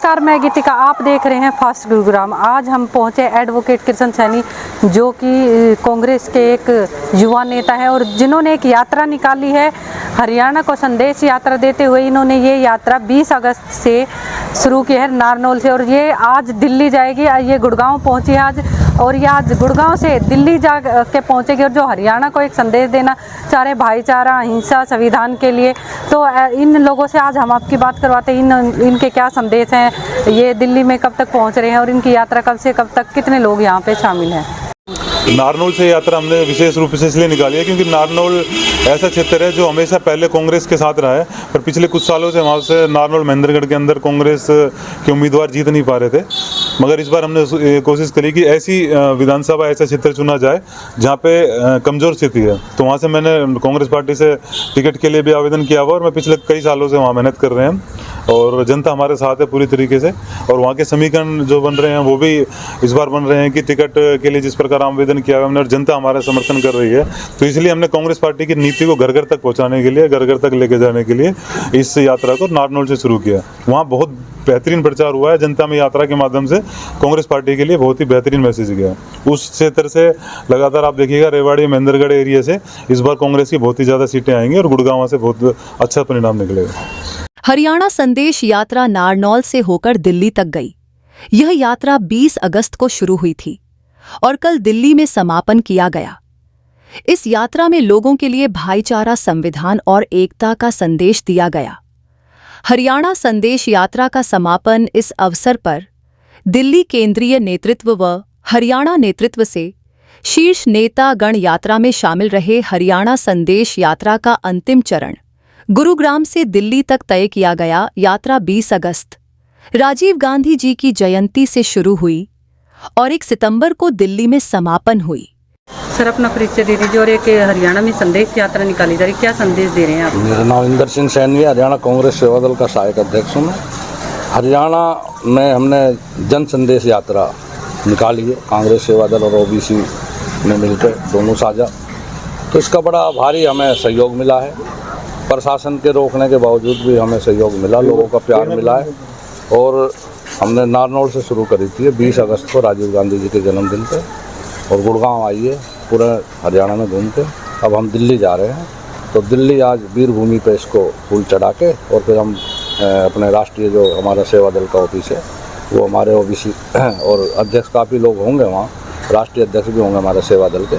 नमस्कार, मैं गीतिका, आप देख रहे हैं फास्ट गुरुग्राम। आज हम पहुंचे एडवोकेट कृष्ण सैनी, जो कि कांग्रेस के एक युवा नेता है और जिन्होंने एक यात्रा निकाली है हरियाणा को संदेश यात्रा देते हुए। इन्होंने ये यात्रा 20 अगस्त से शुरू की है नारनौल से और ये आज दिल्ली जाएगी। ये गुड़गांव पहुंची है आज और ये आज गुड़गांव से दिल्ली जा के पहुंचेगी और जो हरियाणा को एक संदेश देना चाह रहे भाईचारा, अहिंसा, संविधान के लिए। तो इन लोगों से आज हम आपकी बात करवाते हैं, इनके क्या संदेश हैं, ये दिल्ली में कब तक पहुंच रहे हैं और इनकी यात्रा कब से कब तक, कितने लोग यहाँ पे शामिल हैं। नारनौल से यात्रा हमने विशेष रूप से इसलिए निकाली है क्योंकि नारनौल ऐसा क्षेत्र है जो हमेशा पहले कांग्रेस के साथ रहा है, पर पिछले कुछ सालों से वहाँ से नारनौल महेंद्रगढ़ के अंदर कांग्रेस के उम्मीदवार जीत नहीं पा रहे थे। मगर इस बार हमने कोशिश करी कि ऐसी विधानसभा, ऐसा क्षेत्र चुना जाए जहाँ पे कमज़ोर स्थिति है। तो वहाँ से मैंने कांग्रेस पार्टी से टिकट के लिए भी आवेदन किया हुआ और मैं पिछले कई सालों से वहाँ मेहनत कर रहे हैं और जनता हमारे साथ है पूरी तरीके से। और वहाँ के समीकरण जो बन रहे हैं वो भी इस बार बन रहे हैं कि टिकट के लिए जिस प्रकार आवेदन किया हुआ हमने और जनता हमारा समर्थन कर रही है। तो इसलिए हमने कांग्रेस पार्टी की नीति को घर घर तक पहुँचाने के लिए, घर घर तक लेके जाने के लिए इस यात्रा को नारनौल से शुरू किया। वहाँ बहुत बेहतरीन प्रचार हुआ है जनता में। यात्रा के माध्यम से कांग्रेस पार्टी के लिए बहुत ही बेहतरीन मैसेज गया। उस क्षेत्र से लगातार आप देखिएगा रेवाड़ी, महेंद्रगढ़ एरिया से इस बार कांग्रेस की बहुत ही ज़्यादा सीटें आएंगी और गुड़गांव से बहुत अच्छा परिणाम निकलेगा। हरियाणा संदेश यात्रा नारनौल से होकर दिल्ली तक गई। यह यात्रा 20 अगस्त को शुरू हुई थी और कल दिल्ली में समापन किया गया। इस यात्रा में लोगों के लिए भाईचारा, संविधान और एकता का संदेश दिया गया। हरियाणा संदेश यात्रा का समापन इस अवसर पर दिल्ली केंद्रीय नेतृत्व व हरियाणा नेतृत्व से शीर्ष नेता गण यात्रा में शामिल रहे। हरियाणा संदेश यात्रा का अंतिम चरण गुरुग्राम से दिल्ली तक तय किया गया। यात्रा 20 अगस्त राजीव गांधी जी की जयंती से शुरू हुई और 1 सितंबर को दिल्ली में समापन हुई। सर, अपना परिचय दे दीजिए और एक हरियाणा में संदेश यात्रा निकाली जा रही, क्या संदेश दे रहे हैं आप? मेरा नाम इंदर सिंह सैनी है, हरियाणा कांग्रेस सेवा दल का सहायक अध्यक्ष हूँ मैं। हरियाणा में हमने जन संदेश यात्रा निकाली है, कांग्रेस सेवा दल और ओबीसी ने मिलकर दोनों साझा। तो इसका बड़ा भारी हमें सहयोग मिला है। प्रशासन के रोकने के बावजूद भी हमें सहयोग मिला, लोगों का प्यार मिला है। और हमने नारनौल से शुरू करी थी 20 अगस्त को राजीव गांधी जी के जन्मदिन पे और गुड़गांव आई है पूरे हरियाणा में घूम के। अब हम दिल्ली जा रहे हैं, तो दिल्ली आज वीर भूमि पे इसको फूल चढ़ा के और फिर हम अपने राष्ट्रीय जो हमारा सेवा दल का ऑफिस है वो हमारे ओबीसी और अध्यक्ष काफ़ी लोग होंगे वहाँ, राष्ट्रीय अध्यक्ष भी होंगे हमारे सेवा दल के,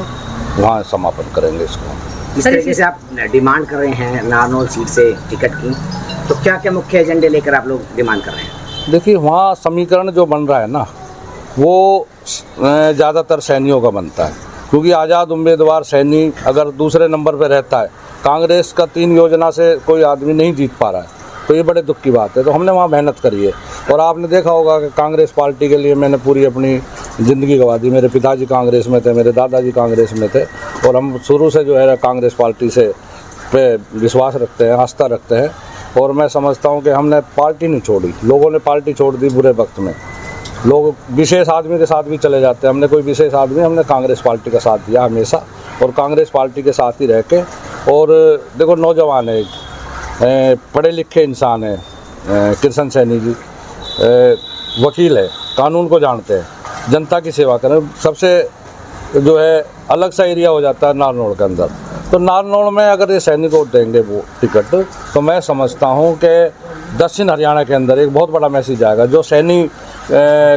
वहाँ समापन करेंगे इसको। जिस तरीके से आप डिमांड कर रहे हैं नारनौल सीट से टिकट की, तो क्या क्या मुख्य एजेंडे लेकर आप लोग डिमांड कर रहे हैं? देखिए, वहाँ समीकरण जो बन रहा है ना, वो ज़्यादातर सैनियों का बनता है, क्योंकि आज़ाद उम्मीदवार सैनी अगर दूसरे नंबर पर रहता है, कांग्रेस का 3 योजना से कोई आदमी नहीं जीत पा रहा है, तो ये बड़े दुख की बात है। तो हमने वहाँ मेहनत करी है और आपने देखा होगा कि कांग्रेस पार्टी के लिए मैंने पूरी अपनी ज़िंदगी गंवा दी। मेरे पिताजी कांग्रेस में थे, मेरे दादाजी कांग्रेस में थे और हम शुरू से जो है कांग्रेस पार्टी से पे विश्वास रखते हैं, आस्था रखते हैं। और मैं समझता हूँ कि हमने पार्टी नहीं छोड़ी, लोगों ने पार्टी छोड़ दी बुरे वक्त में। लोग विशेष आदमी के साथ भी चले जाते हैं, हमने कोई विशेष आदमी, हमने कांग्रेस पार्टी का साथ दिया हमेशा और कांग्रेस पार्टी के साथ ही रह के। और देखो, नौजवान है, पढ़े लिखे इंसान है, कृष्ण सैनी जी वकील है, कानून को जानते हैं, जनता की सेवा करें। सबसे जो है अलग सा एरिया हो जाता है नारनौल के अंदर। तो नारनौल में अगर ये सैनिक को देंगे वो टिकट, तो मैं समझता हूँ कि दक्षिण हरियाणा के अंदर एक बहुत बड़ा मैसेज आएगा। जो सैनिक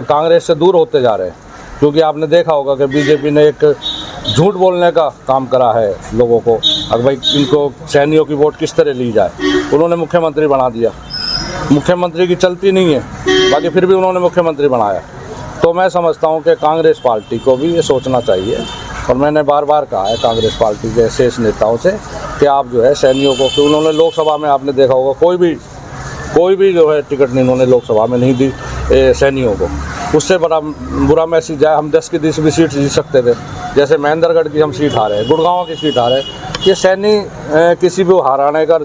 कांग्रेस से दूर होते जा रहे हैं, क्योंकि आपने देखा होगा कि बीजेपी ने एक झूठ बोलने का काम करा है लोगों को, अगर भाई इनको सैनिकों की वोट किस तरह ली जाए। उन्होंने मुख्यमंत्री बना दिया, मुख्यमंत्री की चलती नहीं है, बाकी फिर भी उन्होंने मुख्यमंत्री बनाया। तो मैं समझता हूँ कि कांग्रेस पार्टी को भी ये सोचना चाहिए और मैंने बार बार कहा है कांग्रेस पार्टी के शीर्ष नेताओं से कि आप जो है सैनिकों को, कि उन्होंने लोकसभा में आपने देखा होगा कोई भी जो है टिकट नहीं उन्होंने लोकसभा में नहीं दी सैनिकों को। उससे बड़ा बुरा मैसेज है। हम 10 की 20 भी सीट जीत सकते थे, जैसे महेंद्रगढ़ की हम सीट हारे, गुड़गांव की सीट हारे। ये सैनी किसी भी हराने का,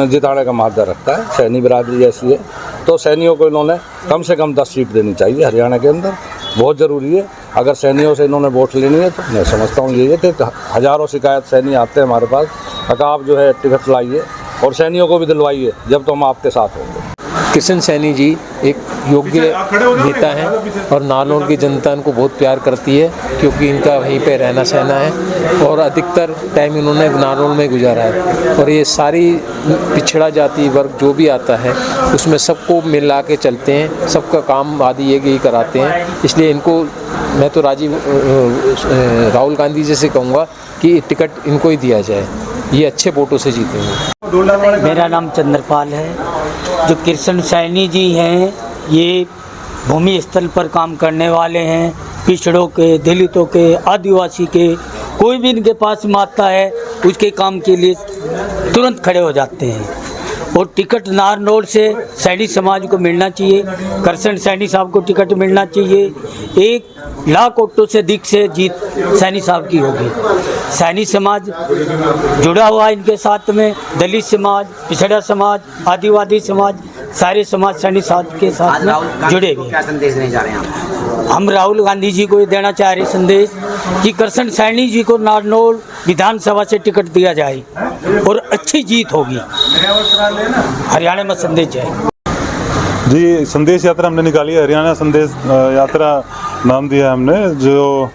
जिताने का मादा रखता है, सैनी बिरादरी ऐसी है। तो सैनियों को इन्होंने कम से कम 10 सीट देनी चाहिए हरियाणा के अंदर, बहुत ज़रूरी है। अगर सैनियों से इन्होंने वोट लेनी है तो मैं समझता हूँ ये है कि हज़ारों शिकायत सैनी आते हैं हमारे पास, अगर आप जो है टिकट लाइए और सैनियों को भी दिलवाइए, जब तो हम आपके साथ होंगे। किशन सैनी जी एक योग्य नेता हैं और नारनौल की जनता इनको बहुत प्यार करती है, क्योंकि इनका वहीं पे रहना सहना है और अधिकतर टाइम इन्होंने नारनौल में गुजारा है। और ये सारी पिछड़ा जाति वर्ग जो भी आता है उसमें सबको मिला के चलते हैं, सबका काम आदि यही कराते हैं। इसलिए इनको मैं तो राहुल गांधी जी से कहूँगा कि टिकट इनको ही दिया जाए, ये अच्छे वोटों से जीतेंगे। मेरा नाम चंद्रपाल है। जो किशन सैनी जी हैं ये भूमि स्थल पर काम करने वाले हैं, पिछड़ों के, दलितों के, आदिवासी के, कोई भी इनके पास में आता है उसके काम के लिए तुरंत खड़े हो जाते हैं। और टिकट नारनौल से सैनी समाज को मिलना चाहिए, करसन सैनी साहब को टिकट मिलना चाहिए। 1 लाख वोटों से अधिक से जीत सैनी साहब की होगी। सैनी समाज जुड़ा हुआ इनके साथ में, दलित समाज, पिछड़ा समाज, आदिवासी समाज, सारे समाज सैनी साहब के साथ में जुड़े हुए। क्या संदेश देने जा रहे हैं आप? हम राहुल गांधी जी को ये देना चाह रहे संदेश कि करसन सैनी जी को नारनौल विधानसभा से टिकट दिया जाए और अच्छी जीत होगी। हरियाणा में संदेश जाए जी। संदेश यात्रा हमने निकाली है, हरियाणा संदेश यात्रा नाम दिया हमने, जो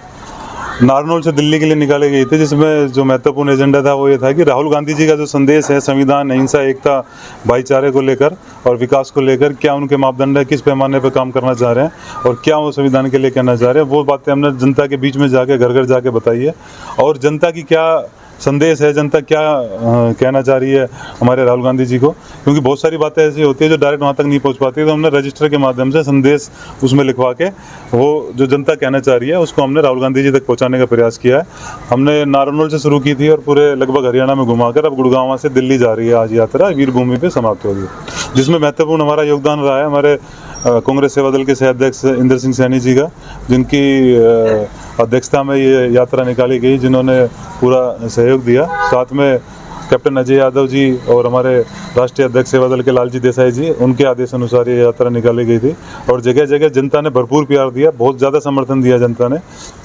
नारनौल से दिल्ली के लिए निकाली गई थी, जिसमें जो महत्वपूर्ण एजेंडा था वो ये था कि राहुल गांधी जी का जो संदेश है संविधान, अहिंसा, एकता, भाईचारे को लेकर और विकास को लेकर क्या उनके मापदंड है, किस पैमाने पर काम करना चाह रहे हैं और क्या वो संविधान के लिए कहना चाह रहे हैं, वो बातें हमने जनता के बीच में जाके घर घर जाके बताई है। और जनता की क्या संदेश है, जनता क्या कहना चाह रही है हमारे राहुल गांधी जी को, क्योंकि बहुत सारी बातें ऐसी होती है जो डायरेक्ट वहाँ तक नहीं पहुँच पाती है, तो हमने रजिस्टर के माध्यम से संदेश उसमें लिखवा के वो जो जनता कहना चाह रही है उसको हमने राहुल गांधी जी तक पहुँचाने का प्रयास किया है। हमने नारनौल से शुरू की थी और पूरे लगभग हरियाणा में घुमाकर अब गुड़गांव से दिल्ली जा रही है आज यात्रा, वीर भूमि पर समाप्त होगी, जिसमें महत्वपूर्ण हमारा योगदान रहा है हमारे कांग्रेस सेवा दल के सह अध्यक्ष इंदर सिंह सैनी जी का, जिनकी अध्यक्षता में ये यात्रा निकाली गई, जिन्होंने पूरा सहयोग दिया। साथ में कैप्टन अजय यादव जी और हमारे राष्ट्रीय अध्यक्ष सेवा दल के लालजी देसाई जी, उनके आदेश अनुसार ये यात्रा निकाली गई थी और जगह जगह जनता ने भरपूर प्यार दिया, बहुत ज़्यादा समर्थन दिया जनता ने,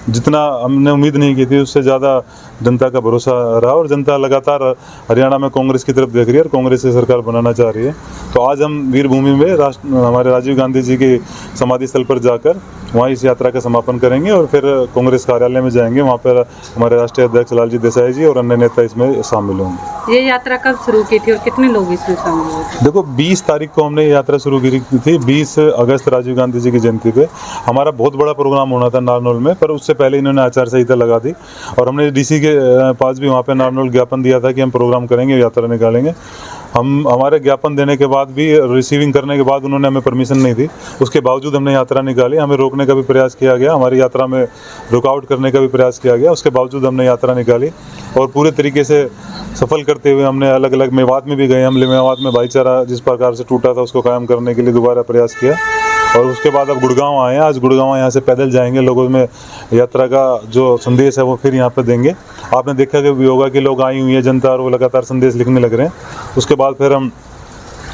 जितना हमने उम्मीद नहीं की थी उससे ज़्यादा जनता का भरोसा रहा और जनता लगातार हरियाणा में कांग्रेस की तरफ देख रही है और कांग्रेस की सरकार बनाना चाह रही है। तो आज हम वीर भूमि में हमारे राजीव गांधी जी की समाधि स्थल पर जाकर वहाँ इस यात्रा का समापन करेंगे और फिर कांग्रेस कार्यालय में जाएंगे, वहाँ पर हमारे राष्ट्रीय अध्यक्ष लालजी देसाई जी और अन्य नेता इसमें शामिल होंगे। ये यात्रा कब शुरू की थी और कितने लोग इसमें शामिल हुए थे? देखो 20 तारीख को हमने ये यात्रा शुरू की थी, 20 अगस्त राजीव गांधी जी की जयंती पे हमारा बहुत बड़ा प्रोग्राम होना था नारनौल में, पर उससे पहले इन्होंने आचार संहिता लगा दी और हमने डीसी के पास भी वहाँ पे नारनौल ज्ञापन दिया था कि हम प्रोग्राम करेंगे, यात्रा निकालेंगे। हमारे ज्ञापन देने के बाद भी, रिसीविंग करने के बाद उन्होंने हमें परमिशन नहीं दी, उसके बावजूद हमने यात्रा निकाली। हमें रोकने का भी प्रयास किया गया, हमारी यात्रा में रुकावट करने का भी प्रयास किया गया, उसके बावजूद हमने यात्रा निकाली और पूरे तरीके से सफल करते हुए हमने अलग अलग मेवात में भी गए। हम मेवात में भाईचारा जिस प्रकार से टूटा था उसको कायम करने के लिए दोबारा प्रयास किया और उसके बाद अब गुड़गांव आए हैं। आज गुड़गांव यहाँ से पैदल जाएंगे, लोगों में यात्रा का जो संदेश है वो फिर यहाँ पर देंगे। आपने देखा कि भी होगा कि लोग आई हुई है जनता और वो लगातार संदेश लिखने लग रहे हैं। उसके बाद फिर हम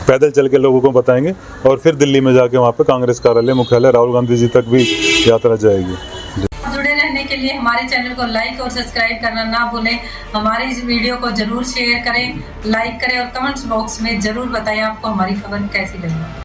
पैदल चल के लोगों को बताएंगे और फिर दिल्ली में जाके वहाँ पे कांग्रेस कार्यालय, मुख्यालय राहुल गांधी जी तक भी यात्रा जाएगी। जुड़े रहने के लिए हमारे चैनल को लाइक और सब्सक्राइब करना ना भूलें। हमारी इस वीडियो को जरूर शेयर करें, लाइक करें और कमेंट्स बॉक्स में जरूर बताएं आपको हमारी खबर कैसी लगी।